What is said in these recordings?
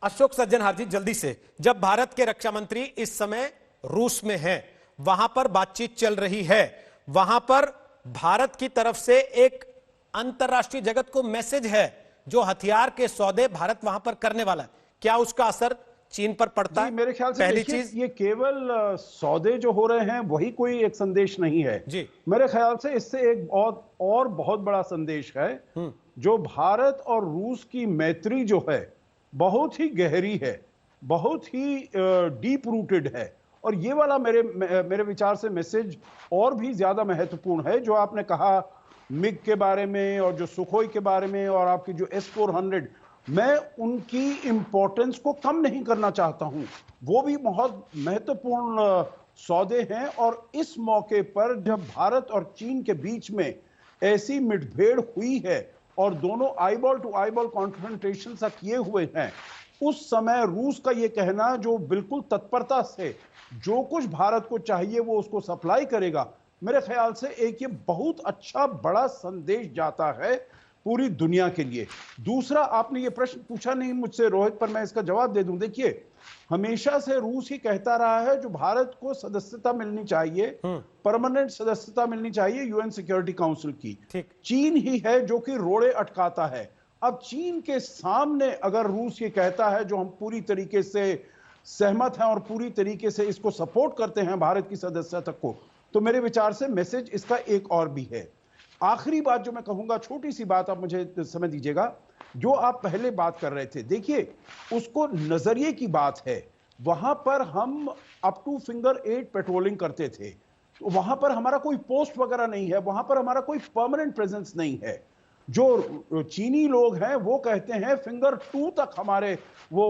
अशोक सज्जनहार जी, जल्दी से, जब भारत के रक्षा मंत्री इस समय रूस में हैं, वहां पर बातचीत चल रही है, वहां पर भारत की तरफ से एक अंतरराष्ट्रीय जगत को मैसेज है, जो हथियार के सौदे भारत वहां पर करने वाला है, क्या उसका असर चीन पर पड़ता है? मेरे ख्याल से पहली चीज, ये केवल सौदे जो हो रहे हैं वही कोई एक संदेश नहीं है जी। मेरे ख्याल से इससे एक बहुत बड़ा संदेश है। जो भारत और रूस की मैत्री जो है बहुत ही गहरी है, बहुत ही डीप रूटेड है। और ये वाला मेरे विचार से मैसेज और भी ज्यादा महत्वपूर्ण है। जो आपने कहा मिग के बारे में और जो सुखोई के बारे में और आपकी जो S-400, मैं उनकी इंपॉर्टेंस को कम नहीं करना चाहता हूं। वो भी बहुत महत्वपूर्ण सौदे हैं। और इस मौके पर जब भारत और चीन के बीच में ऐसी मुठभेड़ हुई है और दोनों आईबॉल टू आईबॉल कॉन्फ्रंटेशन सा किए हुए हैं, उस समय रूस का यह कहना जो बिल्कुल तत्परता से जो कुछ भारत को चाहिए वो उसको सप्लाई करेगा, मेरे ख्याल से एक ये बहुत अच्छा बड़ा संदेश जाता है पूरी दुनिया के लिए। दूसरा, आपने ये प्रश्न पूछा नहीं मुझसे रोहित, पर मैं इसका जवाब दे दूं। देखिए, हमेशा से रूस ही कहता रहा है जो भारत को सदस्यता मिलनी चाहिए, परमानेंट सदस्यता मिलनी चाहिए यूएन सिक्योरिटी काउंसिल की। चीन ही है जो कि रोड़े अटकाता है। अब चीन के सामने अगर रूस ये कहता है जो हम पूरी तरीके से सहमत हैं और पूरी तरीके से इसको सपोर्ट करते हैं भारत की सदस्यता को, तो मेरे विचार से मैसेज इसका एक और भी है। आखिरी बात जो मैं कहूंगा, छोटी सी बात, आप मुझे समय दीजिएगा। जो आप पहले बात कर रहे थे, देखिए उसको नजरिए की बात है। वहां पर हम अप टू फिंगर 8 पेट्रोलिंग करते थे, तो वहां पर हमारा कोई पोस्ट वगैरह नहीं है, वहां पर हमारा कोई परमानेंट प्रेजेंस नहीं है। जो चीनी लोग हैं वो कहते हैं फिंगर 2 तक हमारे वो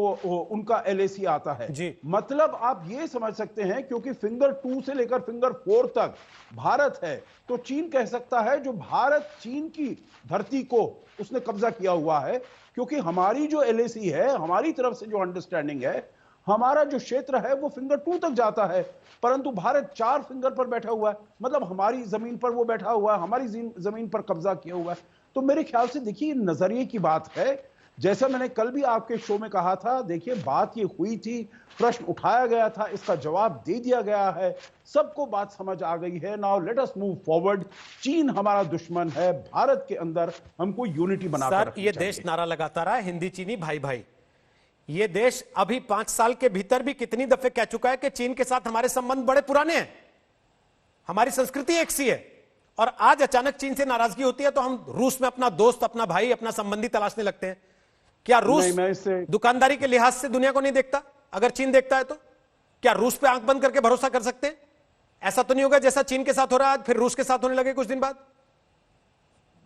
उनका LAC आता है जी। मतलब आप ये समझ सकते हैं क्योंकि फिंगर 2 से लेकर फिंगर 4 तक भारत है, तो चीन कह सकता है जो भारत चीन की धरती को उसने कब्जा किया हुआ है। क्योंकि हमारी जो LAC है, हमारी तरफ से जो अंडरस्टैंडिंग है, हमारा जो क्षेत्र है वो फिंगर 2 तक जाता है, परंतु भारत 4 फिंगर पर बैठा हुआ है। मतलब हमारी जमीन पर वो बैठा हुआ है, हमारी जमीन पर कब्जा किया हुआ है। तो मेरे ख्याल से देखिए नजरिए की बात है। जैसा मैंने कल भी आपके शो में कहा था, देखिए बात ये हुई थी, प्रश्न उठाया गया था, इसका जवाब दे दिया गया है, सबको बात समझ आ गई है। Now let us move forward. चीन हमारा दुश्मन है, भारत के अंदर हमको यूनिटी बनाकर रखनी चाहिए। ये देश नारा लगाता रहा हिंदी चीनी भाई भाई। ये देश अभी 5 साल के भीतर भी कितनी दफे कह चुका है कि चीन के साथ हमारे संबंध बड़े पुराने हैं, हमारी संस्कृति एक सी है, और आज अचानक चीन से नाराजगी होती है तो हम रूस में अपना दोस्त, अपना भाई, अपना संबंधी तलाशने लगते हैं। क्या रूस दुकानदारी के लिहाज से दुनिया को नहीं देखता? अगर चीन देखता है तो क्या रूस पे आंख बंद करके भरोसा कर सकते हैं? ऐसा तो नहीं होगा जैसा चीन के साथ हो रहा है फिर रूस के साथ होने लगे कुछ दिन बाद।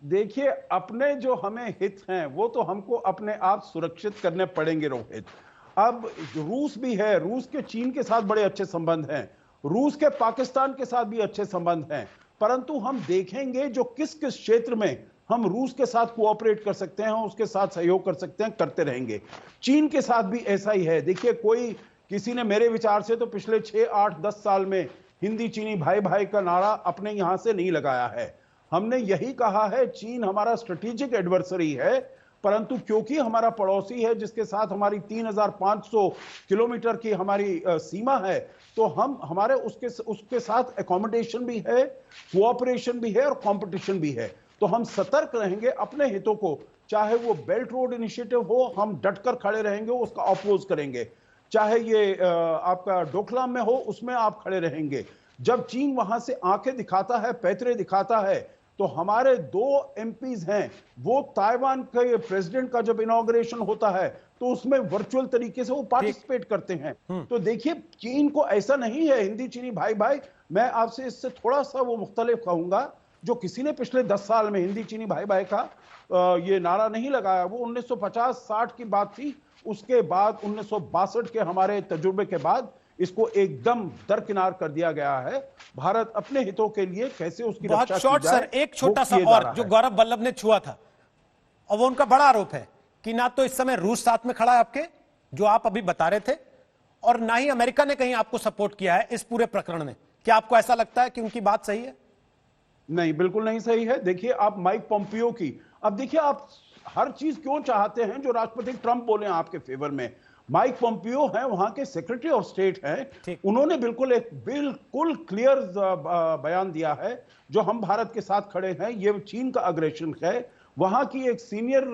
देखिए, अपने जो हमें हित हैं वो तो हमको अपने आप सुरक्षित करने पड़ेंगे रोहित। अब रूस भी है, रूस के चीन के साथ बड़े अच्छे संबंध हैं, रूस के पाकिस्तान के साथ भी अच्छे संबंध हैं, परंतु हम देखेंगे जो किस किस क्षेत्र में हम रूस के साथ कोऑपरेट कर सकते हैं, उसके साथ सहयोग कर सकते हैं, करते रहेंगे। चीन के साथ भी ऐसा ही है। देखिए, किसी ने मेरे विचार से तो पिछले 6, 8, 10 साल में हिंदी चीनी भाई भाई का नारा अपने यहां से नहीं लगाया है। हमने यही कहा है चीन हमारा स्ट्रेटेजिक एडवर्सरी है, परंतु क्योंकि हमारा पड़ोसी है जिसके साथ हमारी 3500 किलोमीटर की हमारी सीमा है, तो हमारे उसके साथ एकोमोडेशन भी है, कोऑपरेशन भी है और कंपटीशन भी है। तो हम सतर्क रहेंगे अपने हितों को, चाहे वो बेल्ट रोड इनिशिएटिव हो, हम डटकर खड़े रहेंगे, उसका अपोज करेंगे। चाहे ये आपका डोकलाम में हो, उसमें आप खड़े रहेंगे। जब चीन वहां से आंखें दिखाता है, पैतरे दिखाता है, तो हमारे 2 MPs हैं, वो ताइवान के प्रेसिडेंट का जब इनॉग्रेशन होता है तो उसमें वर्चुअल तरीके से वो पार्टिसिपेट करते हैं। तो देखिए, चीन को ऐसा नहीं है हिंदी चीनी भाई भाई। मैं आपसे इससे थोड़ा सा वो मुख्तलिफ कहूंगा, जो किसी ने पिछले 10 साल में हिंदी चीनी भाई भाई का ये नारा नहीं लगाया, वो 1950-60 की बात थी। उसके बाद 1962 के हमारे तजुर्बे के बाद इसको एकदम दरकिनार कर दिया गया है। भारत अपने हितों के लिए कैसे उसकी रक्षा की जाए। सर, एक छोटा सा और जो गौरव वल्लभ ने छुआ था, और वो उनका बड़ा आरोप है कि ना तो इस समय रूस साथ में खड़ा है आपके, जो आप अभी बता रहे थे, और ना ही अमेरिका ने कहीं आपको सपोर्ट किया है इस पूरे प्रकरण में। क्या आपको ऐसा लगता है कि उनकी बात सही है? नहीं, बिल्कुल नहीं सही है। देखिए, आप माइक पोम्पियो की, अब देखिए, आप हर चीज क्यों चाहते हैं जो राष्ट्रपति ट्रंप बोले आपके फेवर में? माइक पोम्पियो हैं, वहां के सेक्रेटरी ऑफ स्टेट हैं, ठीक। उन्होंने बिल्कुल क्लियर बयान दिया है जो हम भारत के साथ खड़े हैं, ये चीन का अग्रेशन है। वहां की एक सीनियर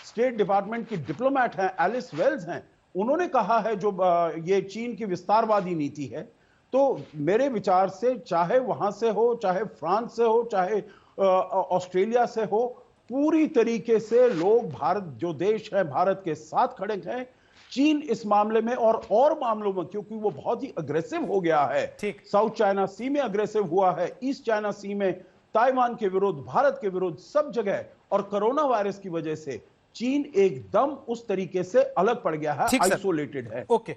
स्टेट डिपार्टमेंट की डिप्लोमेट हैं, एलिस वेल्स हैं, उन्होंने कहा है जो ये चीन की विस्तारवादी नीति है। तो मेरे विचार से चाहे वहां से हो, चाहे फ्रांस से हो, चाहे ऑस्ट्रेलिया से हो, पूरी तरीके से लोग भारत जो देश है भारत के साथ खड़े हैं। चीन इस मामले में और मामलों में, क्योंकि वो बहुत ही अग्रेसिव हो गया है, ठीक। साउथ चाइना सी में अग्रेसिव हुआ है, ईस्ट चाइना सी में, ताइवान के विरुद्ध, भारत के विरुद्ध, सब जगह, और कोरोना वायरस की वजह से चीन एकदम उस तरीके से अलग पड़ गया है, ठीक सर। आइसोलेटेड है। ओके।